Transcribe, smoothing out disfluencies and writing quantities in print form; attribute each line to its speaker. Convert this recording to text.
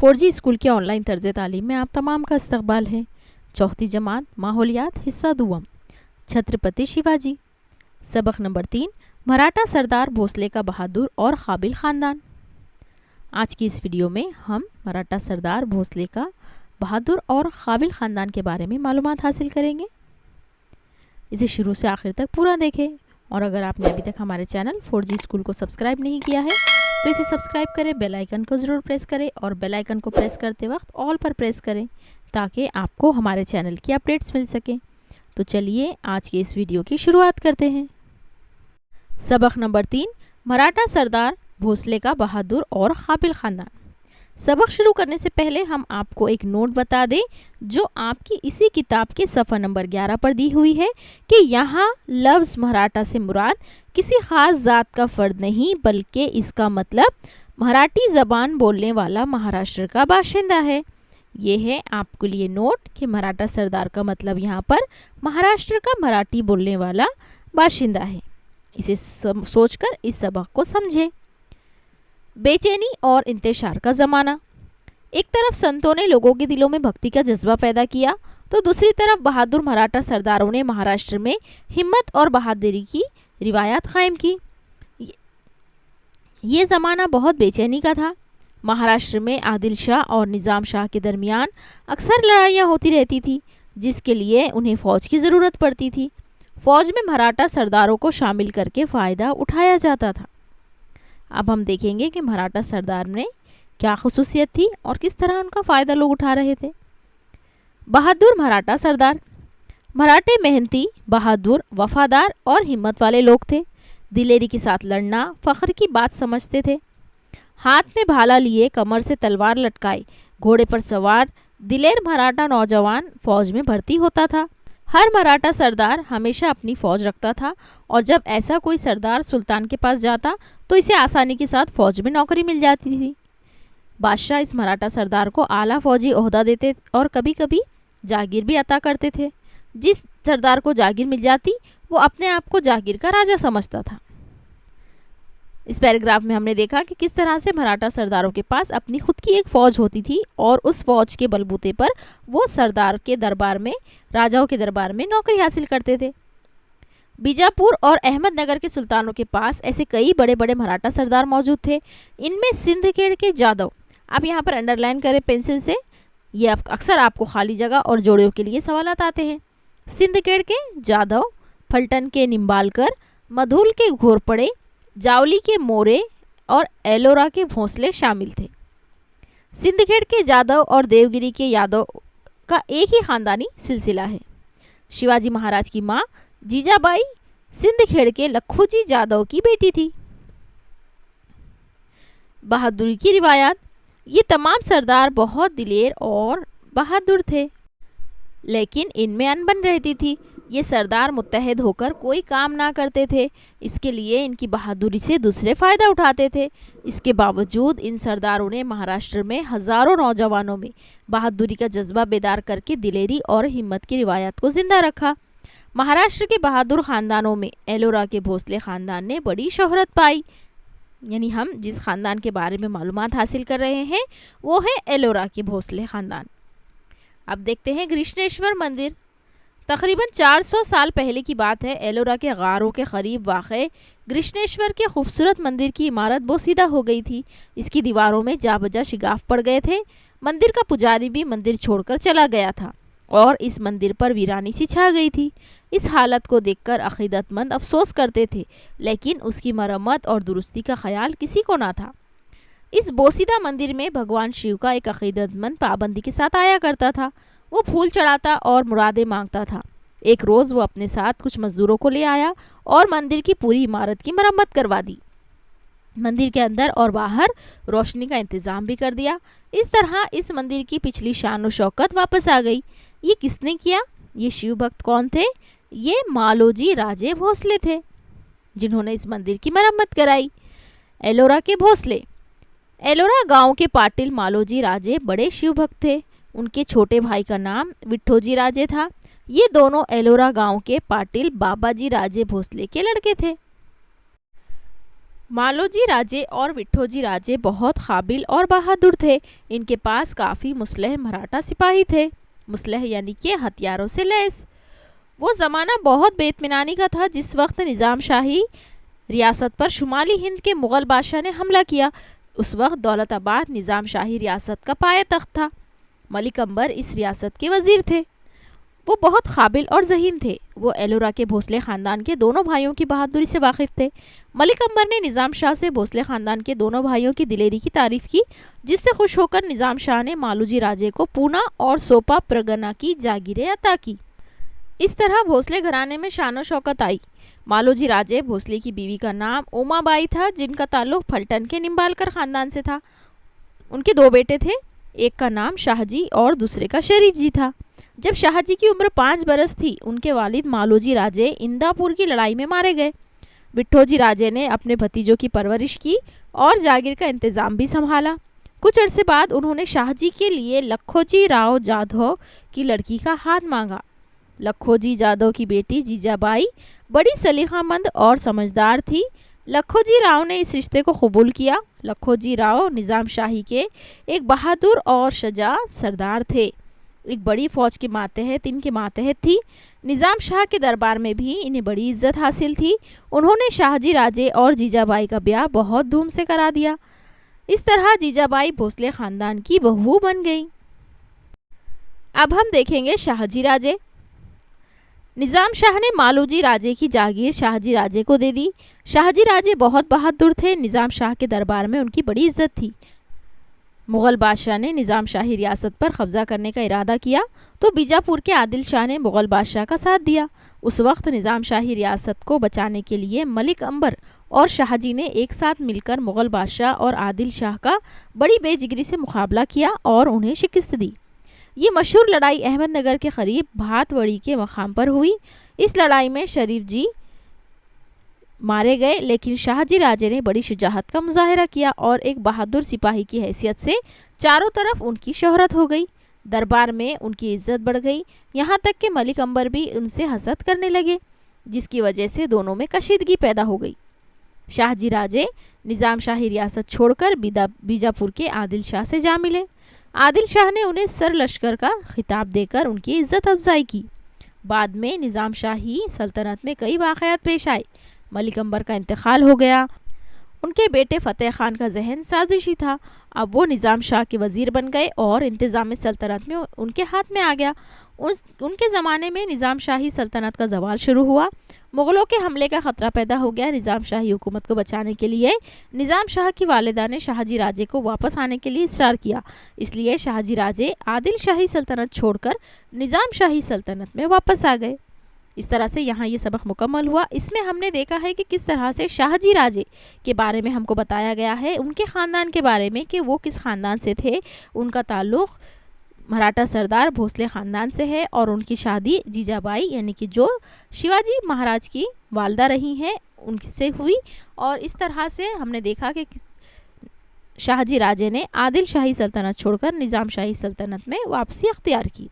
Speaker 1: 4G school के online तर्ज तालीम में आप तमाम का इस्तकबाल है। चौथी जमात माहौलियात हिस्सा दुआम छत्रपति शिवाजी। सबक नंबर 3 मराठा सरदार भोसले का बहादुर और काबिल ख़ानदान। आज की इस वीडियो में हम मराठा सरदार भोसले का बहादुर और काबिल ख़ानदान के बारे में मालूमात हासिल करेंगे। इसे शुरू से आखिर तक पूरा देखें और अगर आपने अभी तक हमारे चैनल 4G स्कूल को सब्सक्राइब नहीं किया है तो इसे सब्सक्राइब करें, बेल आइकन को ज़रूर प्रेस करें और बेल आइकन को प्रेस करते वक्त ऑल पर प्रेस करें ताकि आपको हमारे चैनल की अपडेट्स मिल सकें। तो चलिए आज के इस वीडियो की शुरुआत करते हैं। सबक नंबर 3 मराठा सरदार भोसले का बहादुर और काबिल ख़ानदान। सबक शुरू करने से पहले हम आपको एक नोट बता दें जो आपकी इसी किताब के सफ़ा नंबर 11 पर दी हुई है कि यहाँ लफ्ज़ मराठा से मुराद किसी ख़ास ज़ात का फ़र्द नहीं बल्कि इसका मतलब मराठी ज़बान बोलने वाला महाराष्ट्र का बाशिंदा है। ये है आपके लिए नोट कि मराठा सरदार का मतलब यहाँ पर महाराष्ट्र का मराठी बोलने वाला बाशिंदा है। इसे सोचकर इस सबक को समझें। बेचैनी और इंतशार का ज़माना। एक तरफ संतों ने लोगों के दिलों में भक्ति का जज्बा पैदा किया तो दूसरी तरफ बहादुर मराठा सरदारों ने महाराष्ट्र में हिम्मत और बहादुरी की रिवायत कायम की। ये ज़माना बहुत बेचैनी का था। महाराष्ट्र में आदिल शाह और निज़ाम शाह के दरमियान अक्सर लड़ाइयाँ होती रहती थी जिसके लिए उन्हें फ़ौज की ज़रूरत पड़ती थी। फ़ौज में मराठा सरदारों को शामिल करके फ़ायदा उठाया जाता था। अब हम देखेंगे कि मराठा सरदार में क्या खुसूसियत थी और किस तरह उनका फ़ायदा लोग उठा रहे थे। बहादुर मराठा सरदार। मराठे मेहनती, बहादुर, वफादार और हिम्मत वाले लोग थे। दिलेरी के साथ लड़ना फ़ख्र की बात समझते थे। हाथ में भाला लिए, कमर से तलवार लटकाए, घोड़े पर सवार दिलेर मराठा नौजवान फ़ौज में भर्ती होता था। हर मराठा सरदार हमेशा अपनी फ़ौज रखता था और जब ऐसा कोई सरदार सुल्तान के पास जाता तो इसे आसानी के साथ फ़ौज में नौकरी मिल जाती थी। बादशाह इस मराठा सरदार को आला फ़ौजी ओहदा देते और कभी कभी जागीर भी अता करते थे। जिस सरदार को जागीर मिल जाती वो अपने आप को जागीर का राजा समझता था। इस पैराग्राफ में हमने देखा कि किस तरह से मराठा सरदारों के पास अपनी खुद की एक फ़ौज होती थी और उस फ़ौज के बलबूते पर वो सरदार के दरबार में, राजाओं के दरबार में नौकरी हासिल करते थे। बीजापुर और अहमदनगर के सुल्तानों के पास ऐसे कई बड़े बड़े मराठा सरदार मौजूद थे। इनमें सिंदखेड़ के जादव, आप यहाँ पर अंडरलाइन करें पेंसिल से, ये अक्सर आपको खाली जगह और जोड़ियों के लिए सवालात आते हैं। सिंदखेड़ के जादव, फलटन के निम्बालकर, मधुल के घोरपड़े, जावली के मोरे और एलोरा के भोसले शामिल थे। सिंदखेड़ के जादव और देवगिरी के यादव का एक ही ख़ानदानी सिलसिला है। शिवाजी महाराज की माँ जीजाबाई सिंदखेड़ के लखोजी जादव की बेटी थी। बहादुरी की रिवायत। ये तमाम सरदार बहुत दिलेर और बहादुर थे लेकिन इनमें अनबन रहती थी। ये सरदार मुत्तहद होकर कोई काम ना करते थे, इसके लिए इनकी बहादुरी से दूसरे फ़ायदा उठाते थे। इसके बावजूद इन सरदारों ने महाराष्ट्र में हज़ारों नौजवानों में बहादुरी का जज्बा बेदार करके दिलेरी और हिम्मत की रिवायत को ज़िंदा रखा। महाराष्ट्र के बहादुर ख़ानदानों में एलोरा के भोसले ख़ानदान ने बड़ी शोहरत पाई। यानी हम जिस ख़ानदान के बारे में मालूमात हासिल कर रहे हैं वो है एलोरा के भोसले ख़ानदान। अब देखते हैं कृष्णेश्वर मंदिर। तकरीबन 400 साल पहले की बात है। एलोरा के गारों के करीब वाक़े कृष्णेश्वर के खूबसूरत मंदिर की इमारत बोसीदा हो गई थी। इसकी दीवारों में जा बजा शिगाफ पड़ गए थे। मंदिर का पुजारी भी मंदिर छोड़कर चला गया था और इस मंदिर पर वीरानी सी छा गई थी। इस हालत को देखकर अक़ीदतमंद अफसोस करते थे लेकिन उसकी मरम्मत और दुरुस्ती का ख्याल किसी को ना था। इस बोसीदा मंदिर में भगवान शिव का एक अक़ीदतमंद पाबंदी के साथ आया करता था। वो फूल चढ़ाता और मुरादें मांगता था। एक रोज़ वो अपने साथ कुछ मज़दूरों को ले आया और मंदिर की पूरी इमारत की मरम्मत करवा दी। मंदिर के अंदर और बाहर रोशनी का इंतज़ाम भी कर दिया। इस तरह इस मंदिर की पिछली शान और शौकत वापस आ गई। ये किसने किया? ये शिव भक्त कौन थे? ये मालोजी राजे भोसले थे जिन्होंने इस मंदिर की मरम्मत कराई। एलोरा के भोसले। एलोरा गांव के पाटिल मालोजी राजे बड़े शिव भक्त थे। उनके छोटे भाई का नाम विट्ठोजी राजे था। ये दोनों एलोरा गांव के पाटिल बाबाजी राजे भोसले के लड़के थे। मालोजी राजे और विट्ठोजी राजे बहुत काबिल और बहादुर थे। इनके पास काफ़ी मुस्लिह मराठा सिपाही थे, मुस्लिह यानी कि हथियारों से लैस। वो ज़माना बहुत बेइत्मीनानी का था जिस वक्त निज़ाम शाही रियासत पर शुमाली हिंद के मुग़ल बादशाह ने हमला किया। उस वक्त दौलताबाद निज़ाम शाही रियासत का पाया-तख्त था। मलिक अंबर इस रियासत के वज़ीर थे। वो बहुत काबिल और ज़हीन थे। वो एलोरा के भोसले ख़ानदान के दोनों भाइयों की बहादुरी से वाकिफ़ थे। मलिक अंबर ने निज़ाम शाह से भोसले ख़ानदान के दोनों भाइयों की दिलेरी की तारीफ़ की, जिससे खुश होकर निज़ाम शाह ने मालोजी राजे को पूना और सोपा परगना की जागीरें अता की। इस तरह भोसले घराने में शान शौकत आई। मालोजी राजे भोसले की बीवी का नाम उमाबाई था, जिनका ताल्लुक़ फलटन के निम्बालकर ख़ानदान से था। उनके 2 बेटे थे, एक का नाम शाहजी और दूसरे का शरीफ जी था। जब शाहजी की उम्र 5 बरस थी, उनके वालिद मालोजी राजे इंदापुर की लड़ाई में मारे गए। विट्ठोजी राजे ने अपने भतीजों की परवरिश की और जागीर का इंतज़ाम भी संभाला। कुछ अरसे बाद उन्होंने शाहजी के लिए लखोजी राव जाधव की लड़की का हाथ मांगा। लखोजी जाधव की बेटी जीजाबाई बड़ी सलीकामंद और समझदार थी। लखोजी राव ने इस रिश्ते को कबूल किया। लखोजी राव निज़ाम शाही के एक बहादुर और शजा सरदार थे। एक बड़ी फ़ौज के मातहत इनके मातहत थी। निज़ाम शाह के दरबार में भी इन्हें बड़ी इज्जत हासिल थी। उन्होंने शाहजी राजे और जीजाबाई का ब्याह बहुत धूम से करा दिया। इस तरह जीजाबाई भोसले ख़ानदान की बहू बन गई। अब हम देखेंगे शाहजी राजे। निज़ाम शाह ने मालोजी राजे की जागीर शाहजी राजे को दे दी। शाहजी राजे बहुत बहादुर थे। निज़ाम शाह के दरबार में उनकी बड़ी इज्जत थी। मुग़ल बादशाह ने निज़ाम शाही रियासत पर कब्ज़ा करने का इरादा किया तो बीजापुर के आदिल शाह ने मुग़ल बादशाह का साथ दिया। उस वक्त निज़ाम शाही रियासत को बचाने के लिए मलिक अंबर और शाहजी ने एक साथ मिलकर मुग़ल बादशाह और आदिल शाह का बड़ी बेजिगरी से मुकाबला किया और उन्हें शिकस्त दी। ये मशहूर लड़ाई अहमदनगर के करीब भातवड़ी के मकाम पर हुई। इस लड़ाई में शरीफ जी मारे गए, लेकिन शाहजी राजे ने बड़ी शुजाअत का मुजाहरा किया और एक बहादुर सिपाही की हैसियत से चारों तरफ उनकी शोहरत हो गई। दरबार में उनकी इज्जत बढ़ गई, यहाँ तक कि मलिक अंबर भी उनसे हसद करने लगे, जिसकी वजह से दोनों में कशीदगी पैदा हो गई। शाहजी राजे निज़ाम शाही रियासत छोड़कर बीजापुर के आदिल शाह से जा मिले। आदिल शाह ने उन्हें सर लश्कर का खिताब देकर उनकी इज्जत अफजाई की। बाद में निज़ाम शाही सल्तनत में कई वाक़यात पेश आए। मलिक अंबर का इंतकाल हो गया। उनके बेटे फ़तेह खान का जहन साजिशी था। अब वो निज़ाम शाह के वज़ीर बन गए और इंतज़ाम सल्तनत में उनके हाथ में आ गया। उनके ज़माने में निज़ाम शाही सल्तनत का ज़वाल शुरू हुआ। मुग़लों के हमले का ख़तरा पैदा हो गया। निज़ाम शाही हुकूमत को बचाने के लिए निज़ाम शाह की वालिदा ने शाहजी राजे को वापस आने के लिए इसरार किया। इसलिए शाहजी राजे आदिल शाही सल्तनत छोड़कर निज़ाम शाही सल्तनत में वापस आ गए। इस तरह से यहाँ ये सबक मुकम्मल हुआ। इसमें हमने देखा है कि किस तरह से शाहजी राजे के बारे में हमको बताया गया है, उनके ख़ानदान के बारे में कि वो किस ख़ानदान से थे। उनका ताल्लुक़ मराठा सरदार भोसले ख़ानदान से है और उनकी शादी जीजाबाई यानी कि जो शिवाजी महाराज की वालदा रही हैं उनसे हुई। और इस तरह से हमने देखा कि शाहजी राजे ने आदिल शाही सल्तनत छोड़कर निज़ाम शाही सल्तनत में वापसी अख्तियार की।